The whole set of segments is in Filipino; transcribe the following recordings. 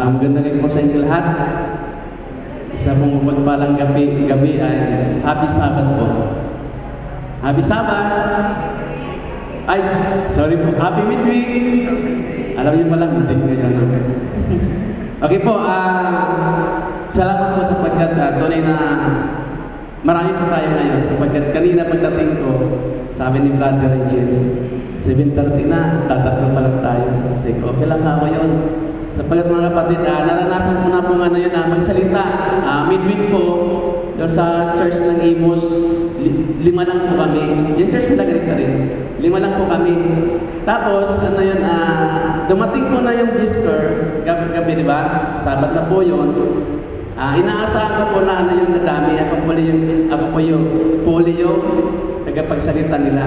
Maganda rin po sa inyo lahat. Isa pong mapagpalang gabi ay Happy Sabbath po. Happy Sabbath! Ay, sorry po. Happy Midweek! Alam niyo pala, midweek ngayon. Okay po, salamat po sapagkat tunay na marami po tayo ngayon sapagkat kanina pagdating ko, sabi ni Brother Regine, 7:30 na, tatatlo pa lang tayo. Kasi okay lang ako yun. Sapagkat mga kapatid, naranasan ko na po nga na yun magsalita. Midweek po, doon sa church ng Imus, 5 lang po kami. Yung church nila ganito rin. 5 lang po kami. Tapos, ano yun, dumating po na yung Easter, gabi, di ba? Sabat na po yun. Inaasahan ko po na ano yung nadami. Ako po yung polio, tagapagsalita nila.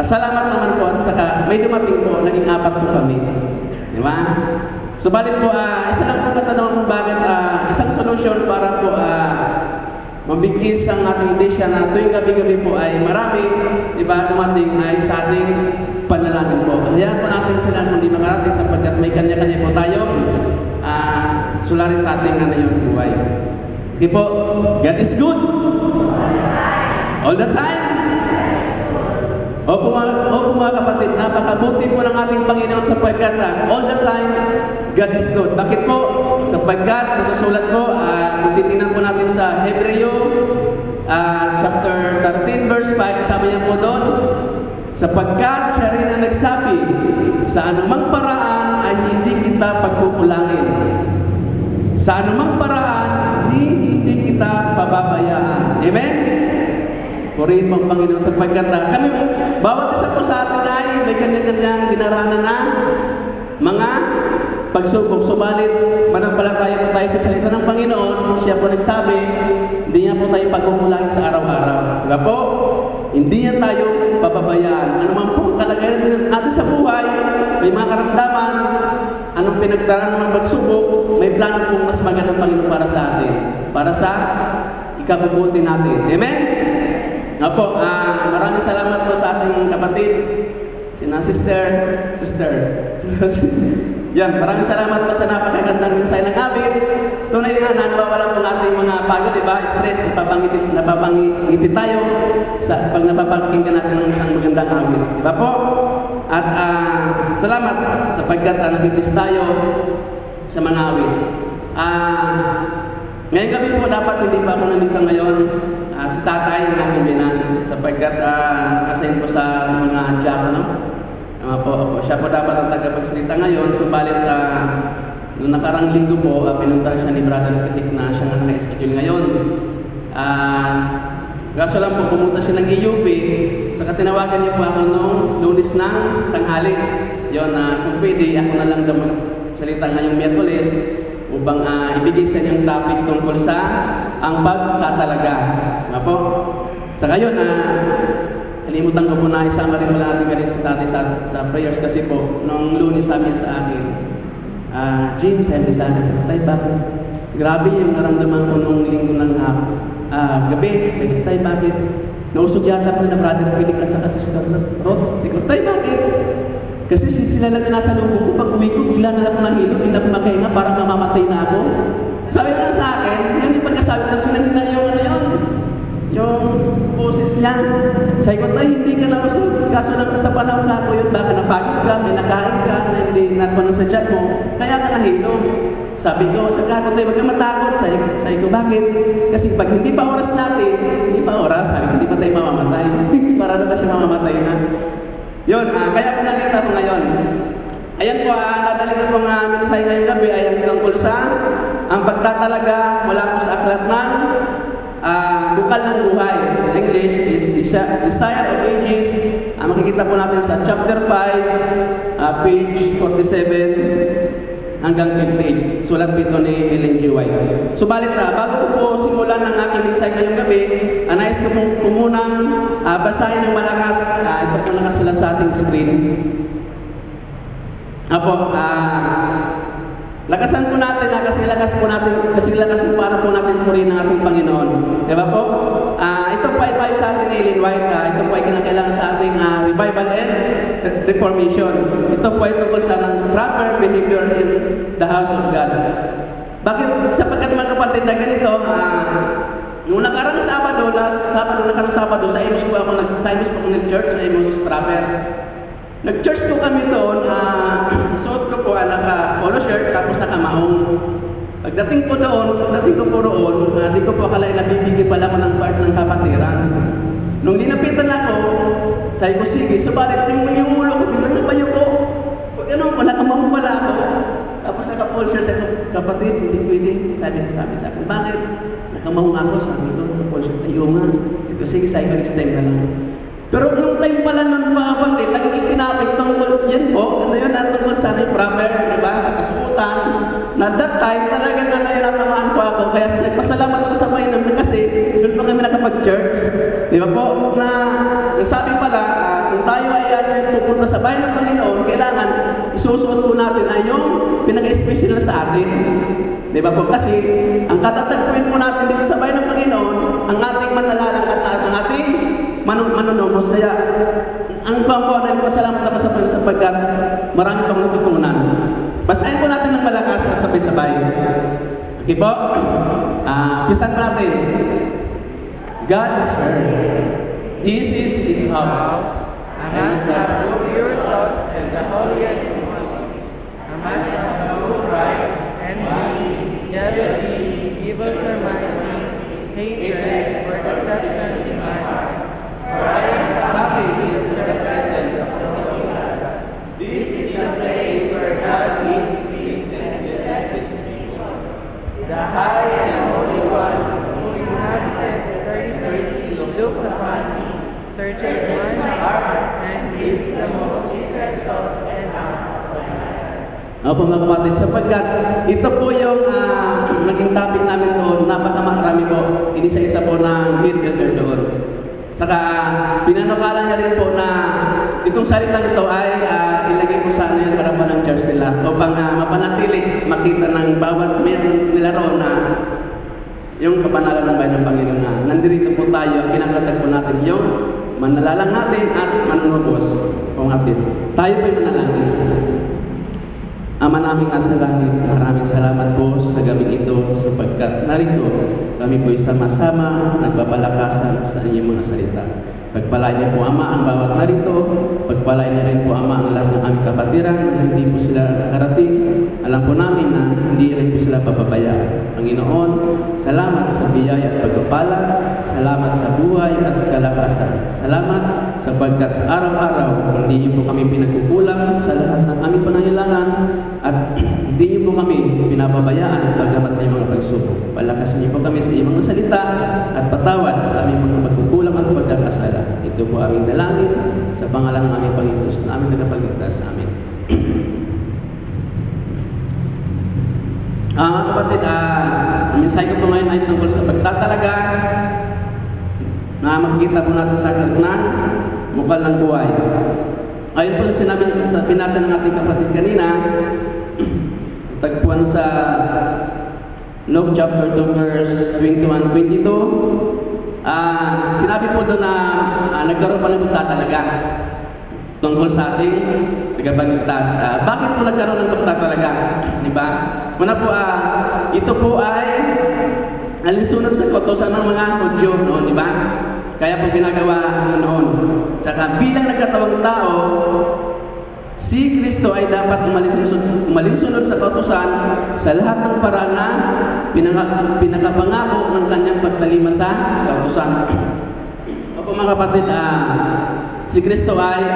Salamat naman po at saka may dumating po, naging 4 po kami. Di ba? Subalit po, isa lang po katanungan kung bakit isang solusyon para po mabigkis ang ating desya na tuwing gabi-gabi po ay marami, di ba, dumating ay sa ating panalangin po. Hayaan po natin sila kung di makarating sapagkat may kanya-kanya po tayo sularin sa ating yung buhay. Okay po, God is good. All the time. Opo mga kapatid, napakabuti po ng ating Panginoon sapagkat all the time, God is good. Bakit po? Sapagkat, nasusulat po, kung titignan po natin sa Hebreo, chapter 13, verse 5, sabi niya po doon, sapagkat siya rin ang nagsabi, sa anumang paraan ay hindi kita pagkukulangin. Sa anumang paraan, hindi kita pababayaan. Amen? Purihin mo ang Panginoon sapagkat kami, bawat isa po sa atin ay may kanya-kanyang dinaranan na mga pagsubok. Subalit, manampalataya po tayo sa salita ng Panginoon. Siya po nagsabi, hindi niya po tayo pagkukulangin sa araw-araw. Diba po? Hindi niya tayo pababayaan. Ano man po kalagayan natin sa buhay, may mga karamdaman, anong pinagdaraan ng mga pagsubok, may plano po mas magandang Panginoon para sa atin. Para sa ikabubuti natin. Amen? Opo, maraming salamat po sa ating kapatid, sina sister. Yan, maraming salamat po sa napakagandang mensahe ng awit. Tunay nga, nawawala po natin mga pagod, diba? Stress, napapangiti tayo pag napapakinggan natin ng isang magandang awit. Diba po? At salamat sapagkat nabibis tayo sa mga awit. Ngayong gabi po, dapat hindi pa ako nandito ngayon. Si tatay ng aking binan sapagkat assign po sa mga diakono. Siya po dapat ang tagapagsalita ngayon. Subalit noong nakarang linggo po, pinunta siya ni Brother Pitik na siya nga na-schedule ngayon. Kaso lang po, pumunta siya ng EUP. Saka tinawagan niya po ako noong Lunes ng tanghali. Yun, kung pwede, ako na lang salita ngayong Miyerkules upang ibigay sa niyang topic tungkol sa ang pagtatalaga. Po. Sa ngayon, kalimutan ko po na isama rin wala natin galing sa tatay sa prayers kasi po, nung Lunes sabi niya sa akin, Jim, sabi sa akin, tayo bakit? Grabe yung naramdaman ko nung linggo ng gabi. Sabi tayo bakit? Nausog yata po na Brother Philip at saka Sister Rod. Sabi tayo bakit? Kasi sila lang na nasa loob ko, pag uwi ko, bigla na lang nahilo, hindi na kumakahinga, parang mamamatay na ako. Sabi na sa akin, yun yung pagkasabi na sinahina yung boses niya. Sabi ko, tayo hindi ka na usog. Kaso lang sa panahon na ako yun, baka napagod ka, may nakain ka, hindi nakuha sa chat mo, kaya ka nahilo. Sabi ko, sa kako tayo, wag ka matakot. Sabi ko, bakit? Kasi pag hindi pa oras natin, sabi ko, hindi pa tayo mamamatay. Para na ba siya mamamatay na? Yun, kaya ko nalita ko ngayon. Ayan po, nadalito po nga mensahe ngayong gabi ay ang tungkol sa ang pagtatalaga mula po sa aklat ng bukal ng buhay. Sa English is Desire of Ages. Makikita po natin sa chapter 5, page 47 hanggang 58. Sulat dito ni Ellen G. White. Subalit bago ko po simulan ng aking mensahe ngayong gabi, nais ko po munang basahin ng malakas. Ito po nakasulat sa ating screen. Lakasan po natin kasi lakas po para po natin purihin ang ating Panginoon. Diba po? Ito po ay payo sa atin ni Ellen White. Ito po ay kinakailangan sa ating revival and reformation. Ito po ay tungkol sa proper behavior in the house of God. Bakit? Sapagkat mga kapatid na ganito, nung nakarang Sabado, nakarang Sabado, sa Imus po ako nag-church, sa Imus proper. Nag-church po kami doon, suot ko po, naka-polo shirt, tapos naka-maong. Pagdating ko po roon, di ko po akalain na bibigyan pala ko ng part ng kapatiran. Nung linapitan ako, sabi ko, sige, subalit yung ulo ko, biglang nabayo ko. Naka-maong pala ako. Tapos naka-polo shirt, sabi ko, kapatid, hindi pwede. Sabi sa akin, bakit? Nakamahong ako, sabi ko, naka-polo shirt, ayaw nga. Sabi ko, sige, sabi ko, next time na lang. Pero nung time pala nun mga kapatid, naging itinapik tungkol yan po, ano yun, tungkol sa proper, diba, sa kasuotan, na that time talaga na natamaan po ako, kaya nagpasalamat ako sa Panginoon kasi doon pa kami nakapag-church. Di ba po, na sabi pala, kung tayo ay pupunta sa bayan ng Panginoon, kailangan isusuot po natin ay yung pinaka-special sa atin. Di ba po, kasi ang katatagpuin po natin dito sa bayan ng Panginoon, ang ating manalalang at ang ating manunumos. Kaya ang komponen ko, salamat ako sa Panginoon sapagkat marami pang natutunan. Basahin po natin ng malakas at sabay-sabay. Okay po? Pisan natin. God is heard. This is His house. A mass of pure thoughts and the holiest ones. A mass of no pride, envy, jealousy, evil surmising, hatred, or deception in my heart. For I am happy in the presence of the Holy God. This is the place where God lives in and blesses His people. The high and holy one, who inhabited eternity, looks upon me, searches my heart, and reads the most secret thoughts and asks for my life. Opo mga kapatid, sapagkat ito po yung naging topic namin doon, napakamarami po, isa-isa po ng lead elder doon. Saka pinanukala niya rin po na itong salitang ito ay ilagay po sa yung harapan ng church nila upang mapanatili, makita ng bawat meron nila roon na yung kapanalan ng bayan ng Panginoon na nandito po tayo, kinakatag po natin yung manalalang natin at manunubos kung atin. Tayo po'y manalangin. Ama naming nasa langit, maraming salamat po sa gabi ito sapagkat narito kami po'y sama-sama nagpapalakasan sa inyong mga salita. Pagpalain niyo po Ama ang bawat narito, pagpalain niyo rin po Ama ang lahat ng aming kapatiran na hindi po sila nakarating. Alam po namin na hindi rin po sila papabayaan. Panginoon, salamat sa biyaya at pagpapala, salamat sa buhay at kalakasan. Salamat sapagkat sa araw-araw, hindi niyo po kami pinagkukulang sa lahat ng aming pangangailangan at hindi niyo po kami pinapabayaan pagdamat ng mga pagsubok. Palakasin niyo po kami sa iyong mga salita at patawad sa aming mga pagkukulang at pagkakasala. Ito po aming dalangin sa pangalan ng aming Panginoon Jesus na aming tagapagligtas. Amen. Mga kapatid, ang mensahe ko po ngayon ay tungkol sa pagtatalaga na makikita po natin sa aklat ng Bukal ng Buhay. Ayon po sinabi sa pinasa ng ating kapatid kanina, tagpuan sa Luke chapter 2 verse 21-22, sinabi po doon na nagkaroon pa ng pagtatalaga tungkol sa ating tagapagligtas. Bakit po nagkaroon ng pagtatalaga? Diba? Una po, ito po ay alinsunod sa kautusan ng mga Hudyo noon, diba? Kaya po ginagawa noon. Saka bilang nagkatawang tao, si Kristo ay dapat umalinsunod sa kautusan sa lahat ng paraan na pinakapangako ng kanyang pagtalima sa kautusan. Opo mga kapatid, si Kristo ay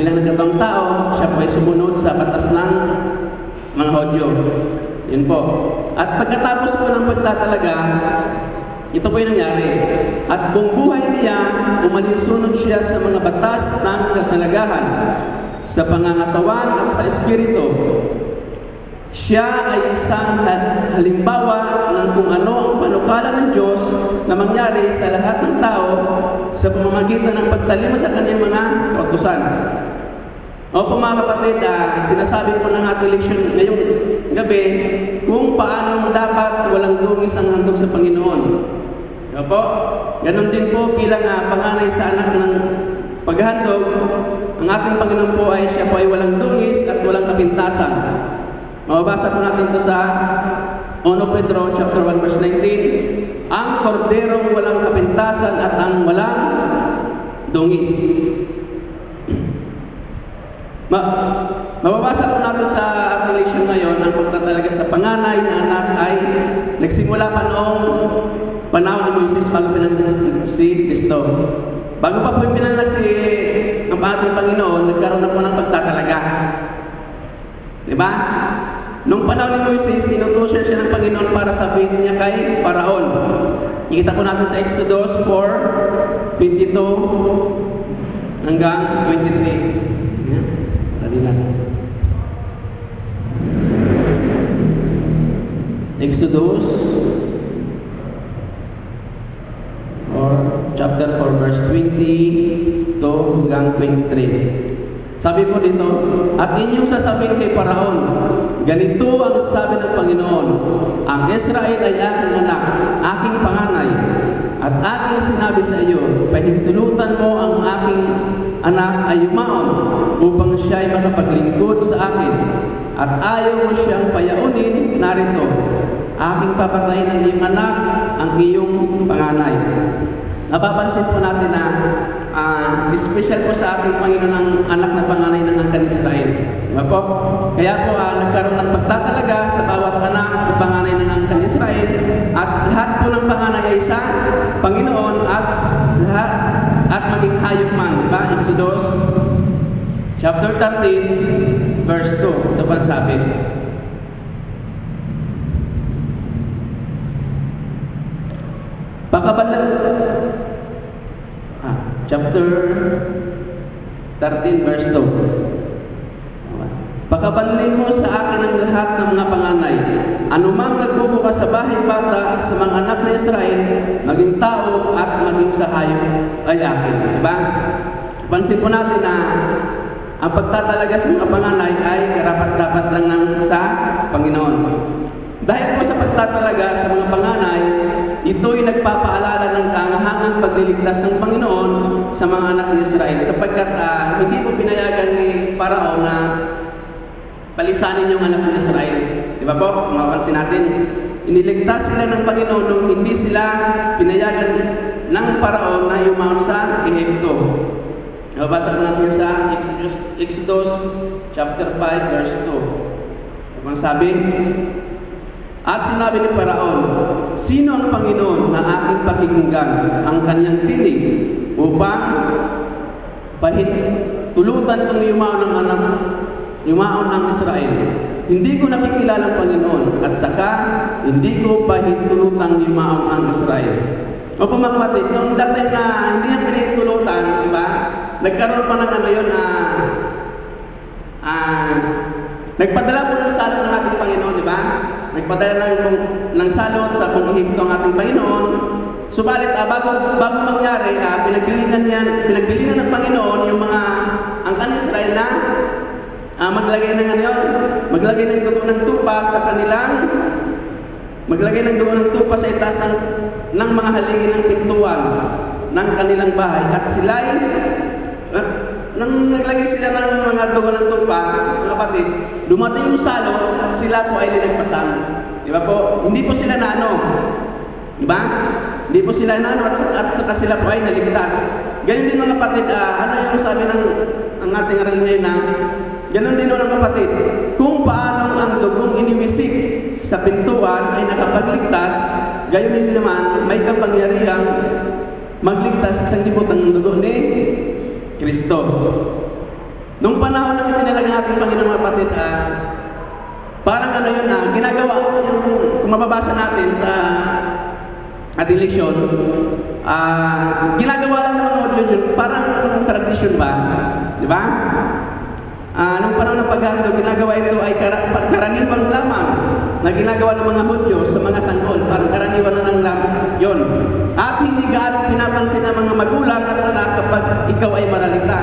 bilang nagkatawang tao, siya po ay sumunod sa batas ng mga Hudyo. Yun po. At pagkatapos po ng pagtatalaga, ito po yung nangyari. At buong buhay niya, umalinsunod siya sa mga batas ng katalagahan, sa pangangatawan at sa espiritu. Siya ay isang halimbawa ng kung ano ang panukala ng Diyos na mangyari sa lahat ng tao sa pamamagitan ng pagtalima sa kanyang mga kautusan. Opo mga kapatid, sinasabi po ng ating leksyon ngayong gabi kung paano dapat walang dungis ang handog sa Panginoon. Opo, ganon din po bilang panganay sa anak ng paghandog, ang ating Panginoon po ay siya po ay walang dungis at walang kapintasan. Mababasa po natin ito sa 1 Pedro chapter 1 verse 19. Ang korderong walang kapintasan at ang walang dungis. Mababasa po natin sa ating leksyon ngayon ang pagtatalaga sa panganay na anak ay nagsimula pa noong panahon ni Moises bago pinanganak si Kristo. Bago pa po pinanganak ang ating Panginoon, nagkaroon na po ng pagtatalaga. Diba? Nung panahon ni Moises, inutusan siya ng Panginoon para sabihin niya kay Paraon. Ikita po natin sa Exodus 4:22 hanggang 23. Dali lang. Exodus chapter 4 verse 22 hanggang 23. Sabi po dito, at inyong sasabihin kay Paraon, ganito ang sabi ng Panginoon, ang Israel ay aking anak, aking panganay, at aking sinabi sa iyo, pahintulutan mo ang aking anak ay yumaon, upang siya ay makapaglingkod sa akin, at ayaw mo siyang payaunin, narito, aking papatayin ang iyong anak, ang iyong panganay. Napapansin po natin na special po sa ating Panginoon ang anak na panganay ng angkan Israel. Diba po? Kaya po nagkaroon ng pagtatalaga sa bawat anak na panganay ng angkan Israel at lahat po ng panganay ay sa Panginoon at maging hayop man. Diba? Exodus chapter 13 verse 2. Ito pa sabi. Chapter 13 verse 2. Pakabanlin mo sa akin ang lahat ng mga panganay. Anumang nagbubukas sa bahay bata sa mga anak ng Israel, maging tao at maging sa hayop ay akin. Diba? Pansin po natin na ang pagtatalaga sa mga panganay ay karapat-dapat lang sa Panginoon. Dahil po sa pagtatalaga sa mga panganay, ito'y nagpapaalala ng kahangahangang pagliligtas ng Panginoon sa mga anak ni Israel sapagkat hindi po pinayagan ni Paraon na palisanin yung anak ni Israel. Di ba po? Mapansin natin, iniligtas sila ng Panginoon nung hindi sila pinayagan ng Paraon na yumaon sa Ehipto. Nababasa ko natin sa Exodus chapter 5 verse 2. Ang sabi, at sinabi ni Paraon, sino ang Panginoon na aking pakikinggan ang kanyang tinig upang tulutan kong yumaon ng Israel? Hindi ko nakikilala ang Panginoon at saka hindi ko pahintulutang yumaon ang Israel. O po mga kapatid, nung dati na hindi niya pinahintulutan, diba? Nagkaroon pa na ngayon nagpadala po ng salot ng ating Panginoon, di ba? Nagpadala ng salot sa Ehipto ng ating Panginoon. Subalit, bago mangyari, pinagbilinan ng Panginoon yung mga angkan Israel na maglagay ng dugo ng tupa sa kanilang, maglagay ng dugo ng tupa sa itaas ng mga haligi ng pintuan ng kanilang bahay. At sila'y nang naglagay sila ng mga dugo ng tupa, mga kapatid, dumating yung salot, sila po ay linagpasan. Di ba po? Hindi po sila naano. Di ba? Hindi po sila naano at saka sila po ay naligtas. Ganyan din mga kapatid, ano yung sabi ng ating aral ngayon na, ganun din mga kapatid, kung paano ang dugong iniwisik sa pintuan ay nakapagligtas, gayon din naman, may kapangyarihang magligtas sa isang libot ng dugo ni Kristo. Nung panahon na itinalaga ng ating Panginoon mga kapatid, parang yun ginagawa, kung mababasa natin sa ating leksyon, ginagawa lang ng mga yun, parang tradisyon ba? Di ba? Nung panahon ng paghandog, ginagawa ito ay karaniwan lamang na ginagawa ng mga Hudyo sa mga sanggol. Parang karaniwan na lang lamang yun. At hindi gaano pinapansin ng mga magulang at anak kapag ikaw ay maralita.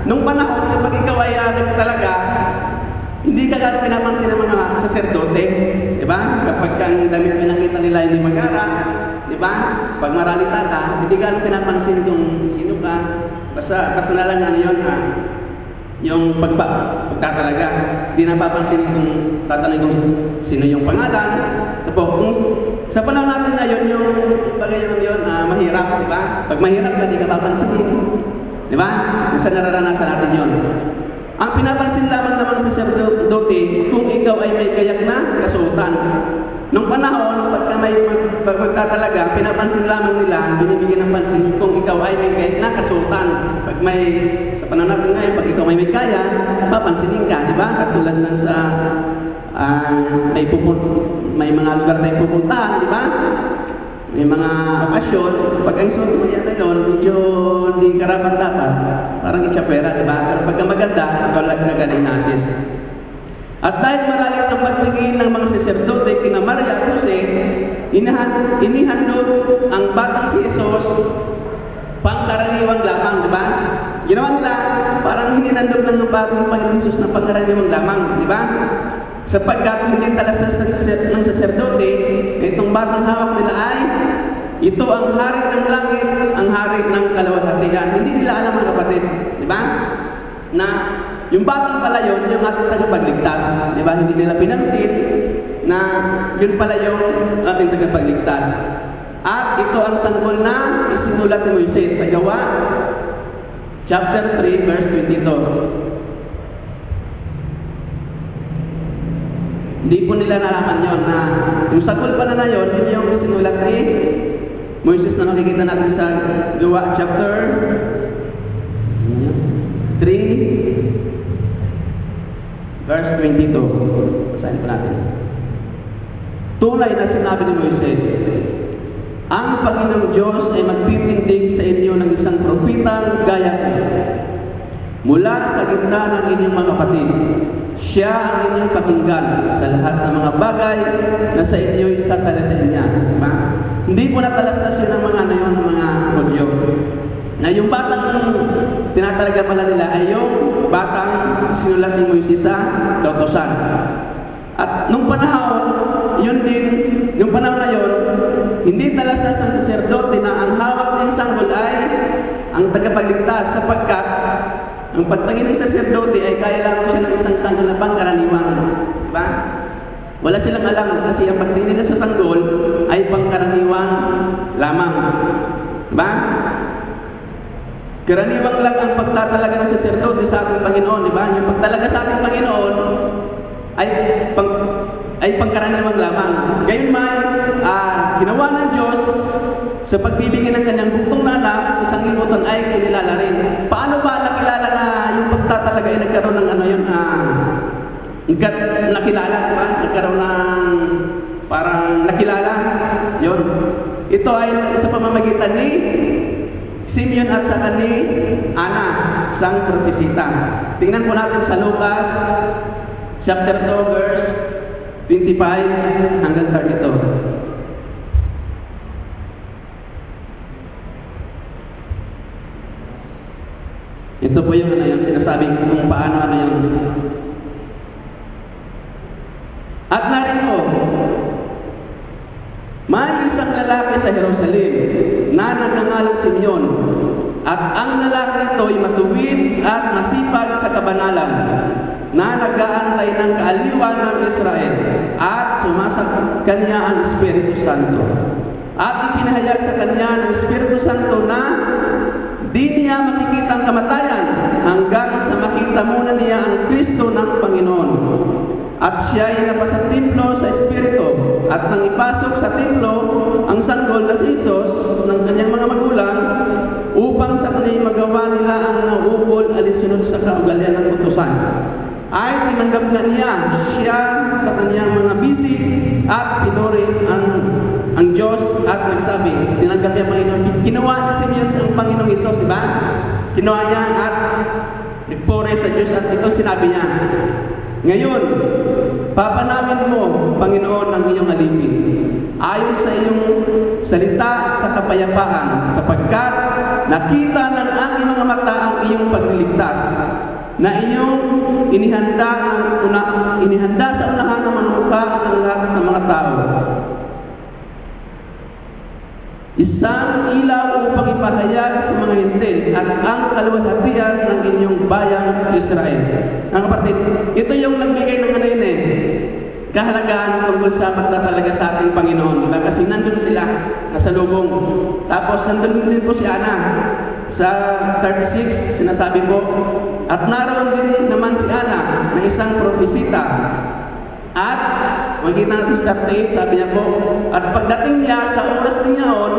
Nung panahon, kapag ikaw ay talaga, hindi ka gaano pinapansin ng mga saserdote. Diba? Kapag kang damit pinakita nila hindi magara, diba? Pag maralita ka, hindi gaano pinapansin kung sino ka. Basta na lang yun yung pagtatalaga. Di napapansin kung tatanungin kung sino yung pangalan. Tapos, kung sa panahon natin ngayon, yung bagay yun, mahirap, di ba? Pag mahirap ka, di ka papansinin. Di ba? Isa nararanasan natin yun. Ang pinapansin lamang naman sa sacerdote, kung ikaw ay may kayak na kasuotan. Nung panahon, pagka may magtatalaga, pinapansin lamang nila, binibigyan ng pansin kung ikaw ay may kayak na kasuotan. Pag may, sa panahon natin ngayon, pag ikaw may kaya, papansinin ka, di ba? Katulad lang sa may mga lugar tayong pupuntahan, di ba? May mga okasyon, pag ang suot mo yan na yun, medyo hindi karapat dapat, parang itsapera, di ba? Pero pagka maganda, wala na ganinasis. At dahil maralit ang pagtingin ng mga saserdote kina Maria at Jose, inihandog ang batang si Jesus pangkaraniwang lamang, di ba? Ginawa nila, parang hininandog lang ng batang Panginoon Jesus na pangkaraniwang lamang, di ba? Sapagkat hindi talas ng saserdote, itong batang hawak nila ay ito ang hari ng langit, ang hari ng kalawalhatian. Hindi nila alam, mga kapatid, di ba? Na yung batang pala yun, yung ating tagapagligtas, di ba? Hindi nila pinansin na yun pala yung ating tagapagligtas. At ito ang sanggol na isinulat ni Moises sa Gawa, chapter 3, verse 22. Hindi po nila nalaman yon na yung sanggol pala na yun, yun yung isinulat ni Moises na makikita natin sa Gawa, chapter 3, verse 22. Basahin po natin. Tunay na sinabi ni Moises, ang Panginoong Diyos ay magtitindig sa inyo ng isang propetang gaya ko mula sa gitna ng inyong mga kapatid. Siya ang inyong pakinggan sa lahat ng mga bagay na sa inyo'y sasalitin niya. Diba? Hindi po natalastas yun ng mga Hudyo. Na yung batang tinatalaga pala nila ay yung batang sinulat ni Moises sa Kautusan. At nung panahon, yun din, yung panahon na yun, hindi talastas ang saserdote na ang hawak ng sanggol ay ang tagapagligtas sapagkat ang pagtingin ng saserdote ay kaya lamang siya ng isang sanggol na pangkaraniwan. Diba? Wala silang alam kasi ang pagtingin nila sa sanggol ay pangkaraniwan lamang. Diba? Karaniwang lang ang pagtatalaga ng saserdote sa ating Panginoon. Diba? Yung pagtalaga sa ating Panginoon ay pangkaraniwang lamang. Gayon may ginawa ng Diyos sa pagbibigay ng kanyang bugtong na anak sa sanglibutan ay kinilala rin. Paano ba nakilala na yung pagtatalaga ay nagkaroon ng nakilala, diba? Nagkaroon ng parang nakilala. Yun. Ito ay sa pamamagitan ni Simeon at saka ni Ana, sang propesita. Tingnan po natin sa Lucas chapter 2, verse 25 hanggang 32. Ito po yung sinasabi kung paano yun. At narito, may isang lalaki sa Jerusalem na nagngangalang Simeon. At ang lalaki ito ay matuwid at masipag sa kabanalan, na nag-aantay ng kaaliwan ng Israel at sumasa kanya ang Espiritu Santo. At ipinahayag sa kanya ng Espiritu Santo na di niya makikita ang kamatayan hanggang sa makita muna niya ang Kristo ng Panginoon. At siya ay napasa templo sa Espiritu at nang ipasok sa templo ang sanggol na si Jesus ng kanyang mga magulang upang sa kanyang magawa nila ang nauukol alinsunod sa kaugalian ng utusan. Ay tinanggap na niya siya sa kanyang mga bisig at pinuri ang Diyos at nagsabi, tinanggap niya Panginoon. Kinuha ni Simeon sa Panginoong Isos, di ba? Kinuha niya at nagpuri sa Diyos at ito sinabi niya, ngayon, papanamin mo, Panginoon, ang iyong alipin ayon sa iyong salita sa kapayapaan, sapagkat nakita ng aking mga mata ang iyong pagliligtas na iyong inihanda sa unahan ng manukha ng lahat ng mga tao. isang ilaw upang ipahayag sa mga hintil at ang kaluwalhatian ng inyong bayang Israel. Mga kapatid, ito yung nagbigay ng ano yun kahalagaan tungkol sa pagtatalaga sa ating Panginoon. Diba? Kasi nandun sila, nasa lubong. Tapos nandun din po si Ana. Sa 36, sinasabi po, at naroon din naman si Ana na isang propesita. At makikita natin sa 38, sabi niya po, at pagdating niya sa oras din niyaon,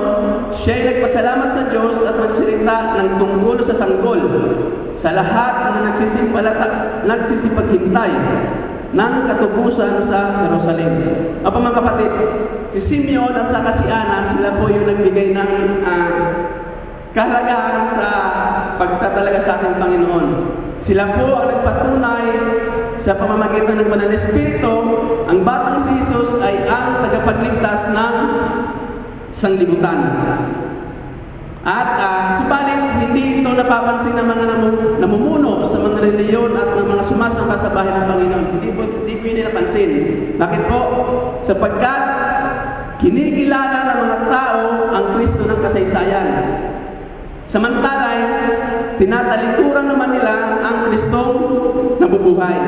siya ay nagpasalamat sa Diyos at nagsalita ng tungkol sa sanggol sa lahat na nagsisipaghintay ng katubusan sa Jerusalem. Apa mga kapatid, si Simeon at saka si Ana, sila po yung nagbigay ng kahalagaan sa pagtatalaga sa ating Panginoon. Sila po ang nagpatunay sa pamamagitan ng Banal na Espiritu, ang batang si Jesus ay ang tagapagligtas ng sanglibutan. At subalit, hindi ito napapansin ng mga namumuno sa mga reliyon at ng mga sumasamba sa bahay ng Panginoon. Hindi po yun napansin. Bakit po? Sapagkat kinikilala ng mga tao ang Kristo ng kasaysayan. Samantalay, tinatalikuran naman nila ang Kristong nabubuhay.